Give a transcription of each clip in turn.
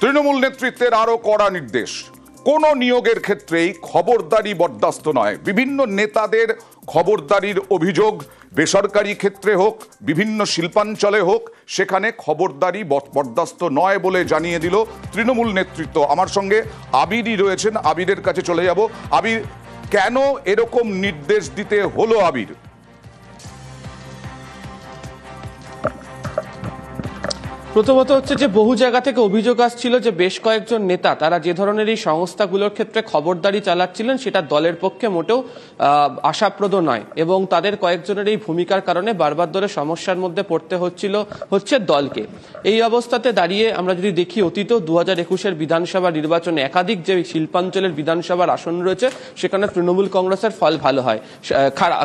তৃণমূল নেতৃত্বের আরো কড়া নির্দেশ, কোন নিয়োগের ক্ষেত্রেই খবরদারি বরদাস্ত নয়। বিভিন্ন নেতাদের খবরদারির অভিযোগ, বেসরকারি ক্ষেত্রে হোক, বিভিন্ন শিল্পাঞ্চলে হোক, সেখানে খবরদারি বরদাস্ত নয় বলে জানিয়ে দিল তৃণমূল নেতৃত্ব। আমার সঙ্গে আবিরই রয়েছেন, আবিরের কাছে চলে যাব। আবির, কেন এরকম নির্দেশ দিতে হলো আবির? প্রথমত হচ্ছে যে বহু জায়গা থেকে অভিযোগ আসছিল যে বেশ কয়েকজন নেতা তারা যে ধরনের এই সংস্থাগুলোর ক্ষেত্রে খবরদারি চালাচ্ছিলেন সেটা দলের পক্ষে মোটেও আশাপ্রদ নয়, এবং তাদের কয়েকজনের এই ভূমিকার কারণে বারবার ধরে সমস্যার মধ্যে পড়তে হচ্ছে দলকে। এই অবস্থাতে দাঁড়িয়ে আমরা যদি দেখি অতীত 2021-এর বিধানসভা নির্বাচনে একাধিক যে শিল্পাঞ্চলের বিধানসভার আসন রয়েছে সেখানে তৃণমূল কংগ্রেসের ফল ভালো হয়,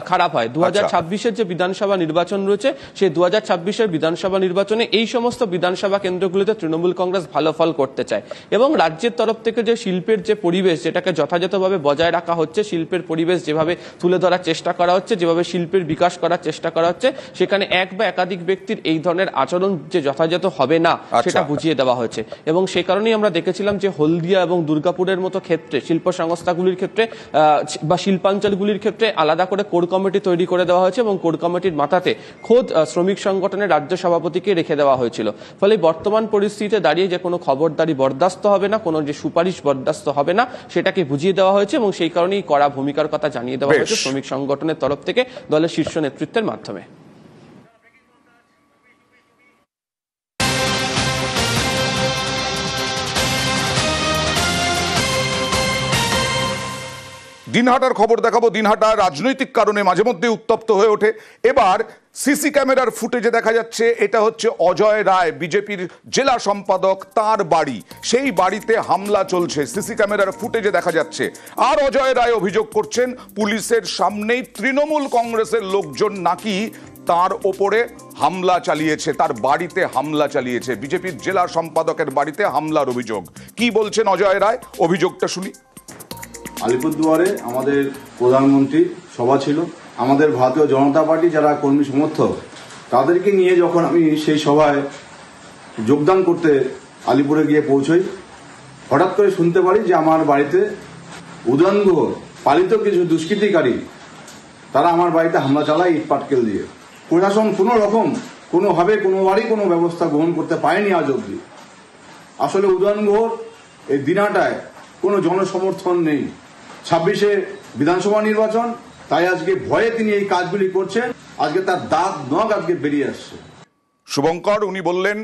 খারাপ হয়। 2026-এর যে বিধানসভা নির্বাচন রয়েছে সেই 2026-এর বিধানসভা নির্বাচনে এই সমস্ত বিধানসভা কেন্দ্রগুলিতে তৃণমূল কংগ্রেস ভালো ফল করতে চায়, এবং রাজ্যের তরফ থেকে যে শিল্পের যে পরিবেশ যেটাকে যথাযথভাবে বজায় রাখা হচ্ছে, শিল্পের পরিবেশ যেভাবে তুলে ধরার চেষ্টা করা হচ্ছে, যেভাবে শিল্পের বিকাশ করার চেষ্টা করা হচ্ছে, সেখানে এক বা একাধিক ব্যক্তির এই ধরনের আচরণ যে যথাযথ হবে না সেটা বুঝিয়ে দেওয়া হয়েছে। এবং সেই কারণেই আমরা দেখেছিলাম যে হলদিয়া এবং দুর্গাপুরের মতো ক্ষেত্রে শিল্প সংস্থাগুলির ক্ষেত্রে বা শিল্পাঞ্চলগুলির ক্ষেত্রে আলাদা করে কোর কমিটি তৈরি করে দেওয়া হয়েছে, এবং কোর কমিটির মাথাতে খোদ শ্রমিক সংগঠনের রাজ্য সভাপতিকে রেখে দেওয়া হয়েছিল। ফলে বর্তমান পরিস্থিতিতে দাঁড়িয়ে যে কোনো খবরদারি বরদাস্ত হবে না, কোনো যে সুপারিশ বরদাস্ত হবে না সেটাকে বুঝিয়ে দেওয়া হয়েছে, এবং সেই কারণেই কড়া ভূমিকার কথা জানিয়ে দেওয়া হয়েছে শ্রমিক সংগঠনের তরফ থেকে দলের শীর্ষ নেতৃত্বের মাধ্যমে। দিনহাটার খবর দেখাবো। দিনহাটা রাজনৈতিক কারণে মাঝে মধ্যে উত্তপ্ত হয়ে ওঠে। এবার সিসি ক্যামেরার ফুটেজে দেখা যাচ্ছে এটা হচ্ছে অজয় রায়, বিজেপির জেলা সম্পাদক, তার বাড়ি। সেই বাড়িতে হামলা চলছে, সিসি ক্যামেরার ফুটেজে দেখা যাচ্ছে। আর অজয় রায় অভিযোগ করছেন পুলিশের সামনেই তৃণমূল কংগ্রেসের লোকজন নাকি তার ওপরে হামলা চালিয়েছে, তার বাড়িতে হামলা চালিয়েছে। বিজেপির জেলা সম্পাদকের বাড়িতে হামলার অভিযোগ। কি বলছেন অজয় রায়, অভিযোগটা শুনি। আলিপুরদুয়ারে আমাদের প্রধানমন্ত্রী সভা ছিল, আমাদের ভারতীয় জনতা পার্টি যারা কর্মী সমর্থক তাদেরকে নিয়ে যখন আমি সেই সভায় যোগদান করতে আলিপুরে গিয়ে পৌঁছই, হঠাৎ করে শুনতে পারি যে আমার বাড়িতে উদয়ন গুহ পালিত কিছু দুষ্কৃতিকারী তারা আমার বাড়িতে হামলা চালায় ইট পাটকেল দিয়ে। প্রশাসন কোনোভাবে কোনোবারই কোনো ব্যবস্থা গ্রহণ করতে পারেনি আজ অব্দি। আসলে উদয়ন গুহর এই দিনাটায় কোনো জনসমর্থন নেই। 26-এ বিধানসভা নির্বাচন, তাই আজকে ভয়ে তিনি এই কাজগুলি করছেন। আজকে তার দাঁত নখ আজকে বেরিয়ে আসছে। শুভঙ্কর, উনি বললেন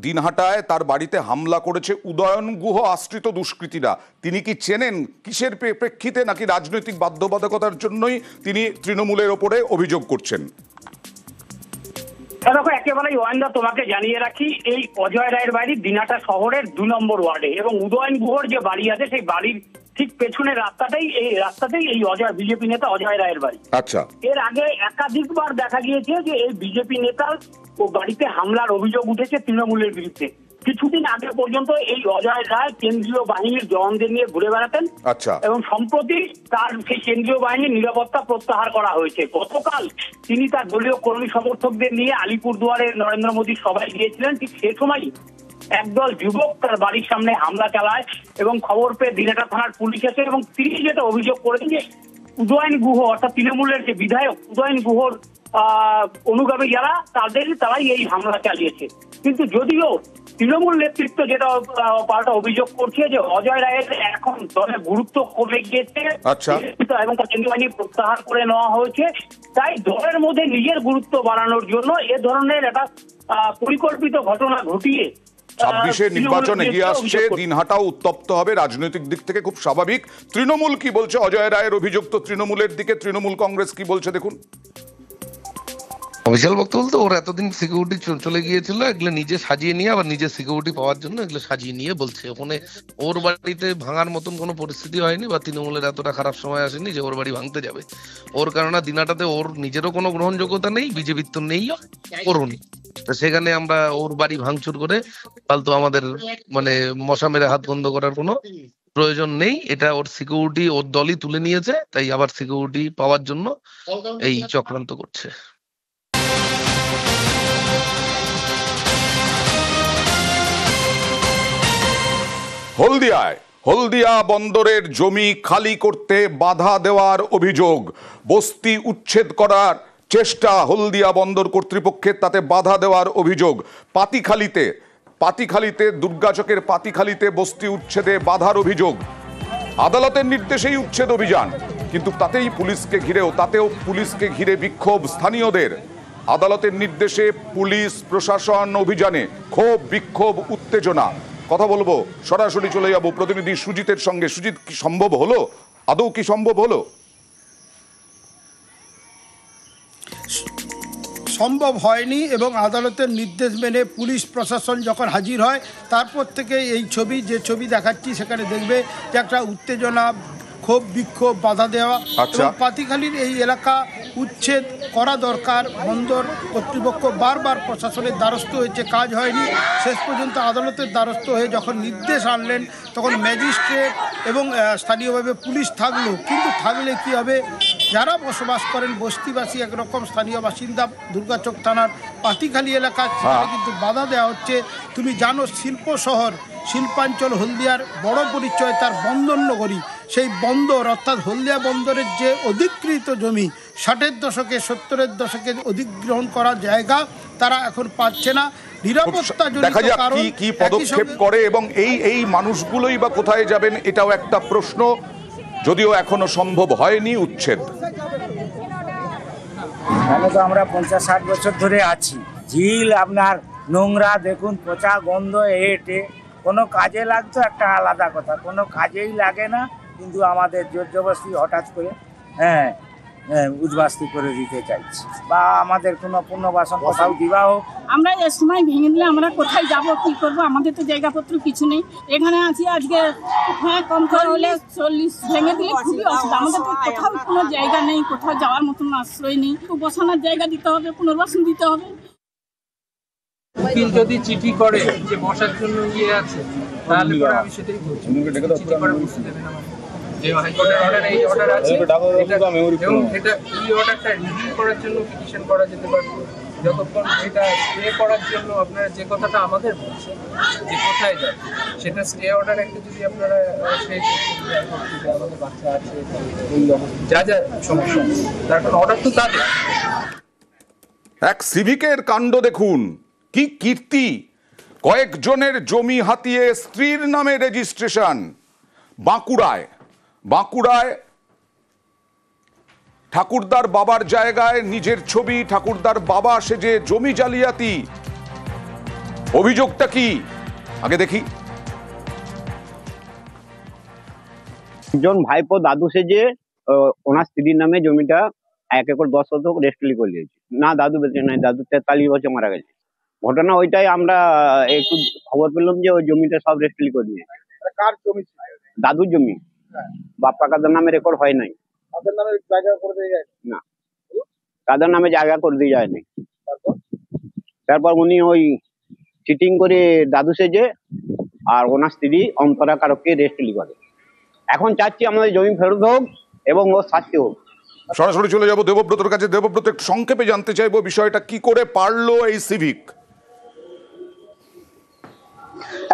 দিনহাটায় তার বাড়িতে হামলা করেছে উদয়ন গুহ আশ্রিত দুষ্কৃতীরা। তিনি কি চেনেন? কিসের প্রেক্ষিতে, নাকি রাজনৈতিক বাধ্যবাধকতার জন্যই তিনি তৃণমূলের ওপরে অভিযোগ করছেন? দেখো, একেবারেই ওয়াইন্দা তোমাকে জানিয়ে রাখি, এই অজয় রায়ের বাড়ি দিনহাটা শহরের 2 নম্বর ওয়ার্ডে, এবং উদয়ন গুহর যে বাড়ি আছে সেই বাড়ির ঠিক পেছনের রাস্তাতেই এই বিজেপি নেতা অজয় রায়ের বাড়ি। আচ্ছা, এর আগে একাধিকবার দেখা গিয়েছে যে এই বিজেপি নেতা ও বাড়িতে হামলার অভিযোগ উঠেছে তৃণমূলের বিরুদ্ধে। কিছুদিন আগে পর্যন্ত এই অজয় রায় কেন্দ্রীয় বাহিনীর জওয়ানদের নিয়ে ঘুরে বেড়াতেন। আচ্ছা, এবং সম্প্রতি তার সেই কেন্দ্রীয় বাহিনীর নিরাপত্তা প্রত্যাহার করা হয়েছে। গতকাল তিনি তার দলীয় কর্মী সমর্থকদের নিয়ে আলিপুরদুয়ারে নরেন্দ্র মোদীর সভায় গিয়েছিলেন। ঠিক সে সময়ই একদল যুবক তার বাড়ির সামনে হামলা চালায়, এবং খবর পেয়ে দিনহাটা থানার পুলিশ এসে, এবং তিনি যেটা অভিযোগ করেছেন যে উদয়ন গুহ অর্থাৎ তৃণমূলের যে বিধায়ক উদয়ন গুহর অনুগামী যারা তারাই এই হামলা চালিয়েছে। কিন্তু যদিও তৃণমূল নেতৃত্ব যেটা পাল্টা অভিযোগ করছে যে অজয় রায়ের এখন দলের গুরুত্ব কমে গিয়েছে এবং তার কেন্দ্রীয় বাহিনী প্রত্যাহার করে নেওয়া হয়েছে, তাই দলের মধ্যে নিজের গুরুত্ব বাড়ানোর জন্য এ ধরনের একটা পরিকল্পিত ঘটনা ঘটিয়ে 26-এর নির্বাচন এগিয়ে আসছে, দিনহাটাও উত্তপ্ত হবে রাজনৈতিক দিক থেকে, খুব স্বাভাবিক। তৃণমূল কি বলছে? অজয় রায়ের অভিযোগ তো তৃণমূলের দিকে, তৃণমূল কংগ্রেস কি বলছে দেখুন। অফিসিয়াল বক্তব্য বলতে ওর এতদিন সিকিউরিটি চলে গিয়েছিল, এগুলো নিজে সাজিয়ে নিয়ে আবার নিজে সিকিউরিটি পাওয়ার জন্য এগুলো সাজিয়ে নিয়ে বলছে। ওখানে ওর বাড়িতে ভাঙার মতন কোনো পরিস্থিতি হয়নি, বা তৃণমূলের এতটা খারাপ সময় আসেনি যে ওর বাড়ি ভাঙতে যাবে। ওর কারণে দিনাটাতে ওর নিজেরও কোনো গ্রহণযোগ্যতা নেই, বিজেপির তো নেই, ওরও নেই। সেখানে আমরা ওর বাড়ি ভাঙচুর করে ফালতু আমাদের মশা মেরে হাত বন্ধ করার কোনো প্রয়োজন নেই। এটা ওর সিকিউরিটি ওর দলই তুলে নিয়েছে, তাই আবার সিকিউরিটি পাওয়ার জন্য এই চক্রান্ত করছে। হলদিয়া বন্দরের জমি খালি করতে বাধা দেওয়ার অভিযোগ, বস্তি উচ্ছেদ করার চেষ্টা হলদিয়া বন্দর কর্তৃপক্ষের, তাতে বাধা দেওয়ার অভিযোগ। পাতিখালিতে দুর্গাচকের পাতিখালিতে বস্তি উচ্ছেদে বাধার অভিযোগ। আদালতের নির্দেশেই উচ্ছেদ অভিযান, কিন্তু তাতেও পুলিশকে ঘিরে বিক্ষোভ স্থানীয়দের। আদালতের নির্দেশে পুলিশ প্রশাসন অভিযানে ক্ষোভ, বিক্ষোভ, উত্তেজনা। কথা বলবো, সরাসরি চলে যাব প্রতিনিধি সুজিতের সঙ্গে। সুজিত, কি সম্ভব হলো? আদৌ কি সম্ভব হলো? সম্ভব হয়নি, এবং আদালতের নির্দেশ মেনে পুলিশ প্রশাসন যখন হাজির হয় তারপর থেকে এই যে ছবি দেখাচ্ছি সেখানে দেখবে যে একটা উত্তেজনা, ক্ষোভ, বিক্ষোভ, বাধা দেওয়া। এবং পাতিখালির এই এলাকা উচ্ছেদ করা দরকার। বন্দর কর্তৃপক্ষ বারবার প্রশাসনের দ্বারস্থ হয়েছে, কাজ হয়নি। শেষ পর্যন্ত আদালতের দ্বারস্থ হয়ে যখন নির্দেশ আনলেন তখন ম্যাজিস্ট্রেট এবং স্থানীয়ভাবে পুলিশ থাকলো, কিন্তু থাকলে কি হবে, যারা বসবাস করেন বস্তিবাসী, একরকম স্থানীয় বাসিন্দা দুর্গাচক থানার পাতিখালি এলাকা, সেখানে কিন্তু বাধা দেওয়া হচ্ছে। তুমি জানো, শিল্প শহর, শিল্পাঞ্চল হলদিয়ার বড় পরিচয় তার বন্দর নগরী। সেই বন্দর অর্থাৎ হলদিয়া বন্দরের যে অধিকৃত জমি 60-এর দশকে 70-এর দশকে অধিগ্রহণ করা জায়গা তারা এখন পাচ্ছে না। নিরাপত্তা দেখা যাক কি পদক্ষেপ করে, এবং এই মানুষগুলোই বা কোথায় যাবেন, এটাও একটা প্রশ্ন, যদিও এখনো সম্ভব হয়নি উচ্ছেদ। এখানে তো আমরা 50-60 বছর ধরে আছি। ঝিল আপনার নোংরা, দেখুন পচা গন্ধ, এটে কোনো কাজে লাগতো একটা আলাদা কথা, কোনো কাজেই লাগে না, কিন্তু আমাদের জোর জবরদস্তি হঠাৎ করে উদ্বাস্তি করে দিতে চাইছি, বা আমাদের কোনো পুনর্বাসন কোথাও দিবা হোক। আমরা এ সময় ভেঙে দিলে আমরা কোথায় যাব, কি করব? আমাদের তো জায়গাপত্র কিছু নেই, এখানে আছি আজকে। হ্যাঁ, কম করে হলে 40 ভেঙে দিলে খুবই অসুবিধা। আমাদের তো কোথাও কোনো জায়গা নেই, কোথাও যাওয়ার মতন আশ্রয় নেই। তো বসানোর জায়গা দিতে হবে, পুনর্বাসন দিতে হবে। উকিল যদি চিঠি করে যে বসার জন্য আছে, তাহলে আমি সেটাই বলছি, চিঠি করে বসতে দেবেন আমাকে। যে হাইকোর্টের অর্ডার, এই অর্ডার আছে, এবং এটা এই অর্ডারটা রিভিউ করার জন্য পিটিশন করা যেতে পারে। যতক্ষণ এটা স্টে করার জন্য আপনারা যে কথাটা আমাদের বলছেন যে কোথায় যায়, সেটা স্টে অর্ডার একটা যদি আপনারা সেই আমাদের বাচ্চা আছে, যা যা সমস্যা, তার কারণ অর্ডার তো তাদের। এক সিভিকের কাণ্ড দেখুন, কি কীর্তি! কয়েকজনের জমি হাতিয়ে স্ত্রীর নামে রেজিস্ট্রেশন। বাঁকুড়ায় ঠাকুরদার বাবার জায়গায় নিজের ছবি, ঠাকুরদার বাবা সেজে জমি জালিয়াতি। অভিযোগটা কি আগে দেখি। একজন ভাইপো দাদু সেজে ওনার স্ত্রীর নামে জমিটা 1 একর 10 শতক রেজিস্ট্রি করে দিয়েছে। না, দাদু বেঁচে নাই, দাদু 43 বছর মারা গেছে। ঘটনা ওইটাই, আমরা একটু খবর পেলাম যে ওই জমিটা সব রেজিস্ট্রি করে দিয়েছে। কার জমি? দাদুর জমি, বাপ কাকাদের নামে রেকর্ড হয় নাই। তাদের নামে জায়গা করে দিয়ে যায় না, তাদের নামে জায়গা করে দিয়ে যায় নাই। তারপর উনি ওই চিটিং করে দাদু সেজে আর ওনার স্ত্রী অন্তরা কারককে রেজিস্ট্রি করে। এখন চাচ্ছি আমাদের জমি ফেরত হোক এবং ও শাস্তি হোক। সরাসরি চলে যাব দেবব্রতর কাছে। দেবব্রত, একটু সংক্ষেপে জানতে চাইবো বিষয়টা কি করে পারলো এই সিভিক?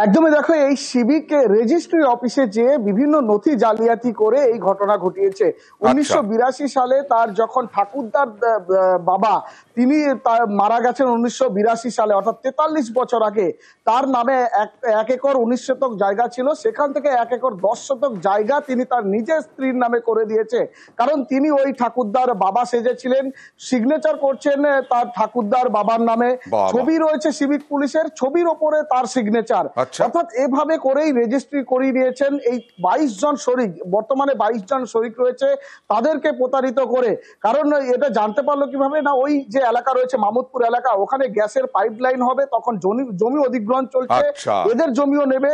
একদমই, দেখো, এই সিভিক রেজিস্ট্রি অফিসে যে বিভিন্ন নথি জালিয়াতি করে এই ঘটনা ঘটিয়েছে। 1982 সালে তার যখন ঠাকুরদার বাবা, তিনি মারা গেছেন 1982 সালে, অর্থাৎ 43 বছর আগে। তার নামে 1 একর 19 শতক জায়গা ছিল, সেখান থেকে 1 একর 10 শতক জায়গা তিনি তার নিজের স্ত্রীর নামে করে দিয়েছে। কারণ তিনি ওই ঠাকুরদার বাবা সেজেছিলেন, সিগনেচার করছেন তার ঠাকুরদার বাবার নামে, ছবি রয়েছে সিভিক পুলিশের, ছবির ওপরে তার সিগনেচার। অর্থাৎ এভাবে করেই রেজিস্ট্রি করিয়ে নিয়েছেন এই 22 জন শরিক। বর্তমানে 22 জন শরিক রয়েছে, তাদেরকে প্রতারিত করে। কারণ এটা জানতে পারলো কিভাবে, না, ওই যে এলাকা রয়েছে মামুদপুর এলাকা, ওখানে গ্যাসের পাইপলাইন হবে, তখন জমি অধিগ্রহণ চলছে, এদের জমিও নেবে,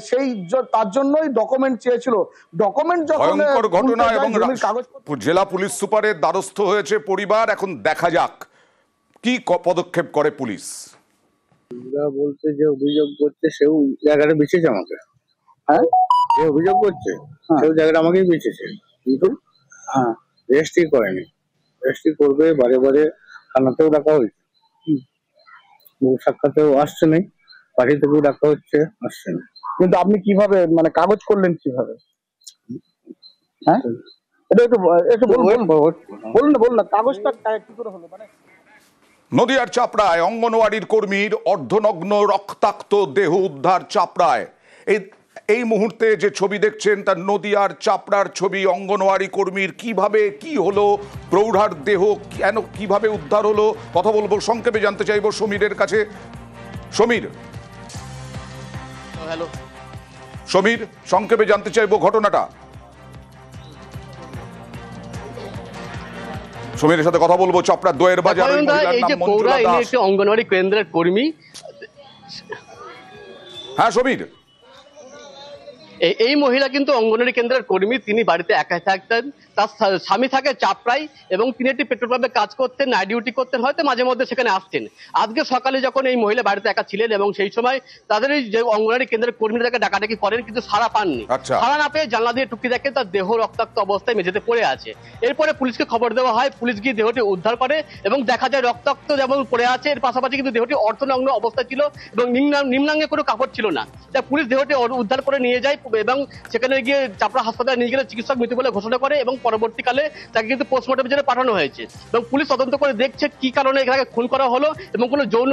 সেই তার জন্যই ডকুমেন্ট চেয়েছিল। ডকুমেন্ট যখন ঘটনা, এবং জেলা পুলিশ সুপারের দ্বারস্থ হয়েছে পরিবার। এখন দেখা যাক কি পদক্ষেপ করে পুলিশ। বলছে যে অভিযোগ করছে সেও জায়গাটা বেঁচেছে আমাকে। হ্যাঁ, যে অভিযোগ করছে সেও জায়গাটা আমাকেই বেঁচেছে, কিন্তু রেজিস্ট্রি করেনি। রেজিস্ট্রি করবে, বারে বারে থানাতেও ডাকা হয়েছে, সাক্ষাতেও আসছে নেই, পার্টি থেকেও ডাকা হচ্ছে, আসছে না। কিন্তু আপনি কিভাবে মানে কাগজ করলেন কিভাবে? হ্যাঁ এটা একটু একটু বলুন না কাগজটা কি করে হলো মানে? নদিয়ার চাপড়ায় অঙ্গনওয়াড়ির কর্মীর অর্ধনগ্ন রক্তাক্ত দেহ উদ্ধার চাপড়ায়। এই মুহূর্তে যে ছবি দেখছেন তার নদিয়ার চাপড়ার ছবি। অঙ্গনওয়াড়ি কর্মীর কিভাবে কি হলো, প্রৌঢ়ার দেহ কেন কিভাবে উদ্ধার হলো, কথা বলবো, সংক্ষেপে জানতে চাইবো সমীরের কাছে। সমীর, হ্যালো সমীর, সংক্ষেপে জানতে চাইবো ঘটনাটা। সমীরের সাথে কথা বলবো। চাপড়া দোয়ের বাজার একটি অঙ্গনওয়াড়ি কেন্দ্রের কর্মী। হ্যাঁ সমীর, এই মহিলা কিন্তু অঙ্গনওয়াড়ি কেন্দ্রের কর্মী। তিনি বাড়িতে একাই থাকতেন, তার স্বামী থাকে চাপড়ায় এবং তিনি একটি পেট্রোল পাম্পে কাজ করতেন, নাইট ডিউটি করতেন, হয়তো মাঝে মধ্যে সেখানে আসতেন। আজকে সকালে যখন এই মহিলা বাড়িতে একা ছিলেন এবং সেই সময় তাদের এই যে অঙ্গনওয়াড়ি কেন্দ্রের কর্মীরা তাকে ডাকাডাকি করেন, কিন্তু সাড়া পাননি। সাড়া না পেয়ে জানলা দিয়ে টুকি দেখেন তার দেহ রক্তাক্ত অবস্থায় মেঝেতে পড়ে আছে। এরপরে পুলিশকে খবর দেওয়া হয়, পুলিশ গিয়ে দেহটি উদ্ধার করে এবং দেখা যায় রক্তাক্ত যেমন পড়ে আছে, এর পাশাপাশি কিন্তু দেহটি অর্ধনগ্ন অবস্থায় ছিল এবং নিম্নাঙ্গে কোনো কাপড় ছিল না। তাই পুলিশ দেহটি উদ্ধার করে নিয়ে যায় এবং সেখানে গিয়ে চাপড়া হাসপাতালে নিয়ে গেলে চিকিৎসক মৃত বলে ঘোষণা করে এবং পরবর্তীকালে তাকে কিন্তু পোস্টমর্টমের জন্য পাঠানো হয়েছে এবং পুলিশ তদন্ত করে দেখছে কি কারণে এখানে খুন করা হলো এবং কোনো যৌন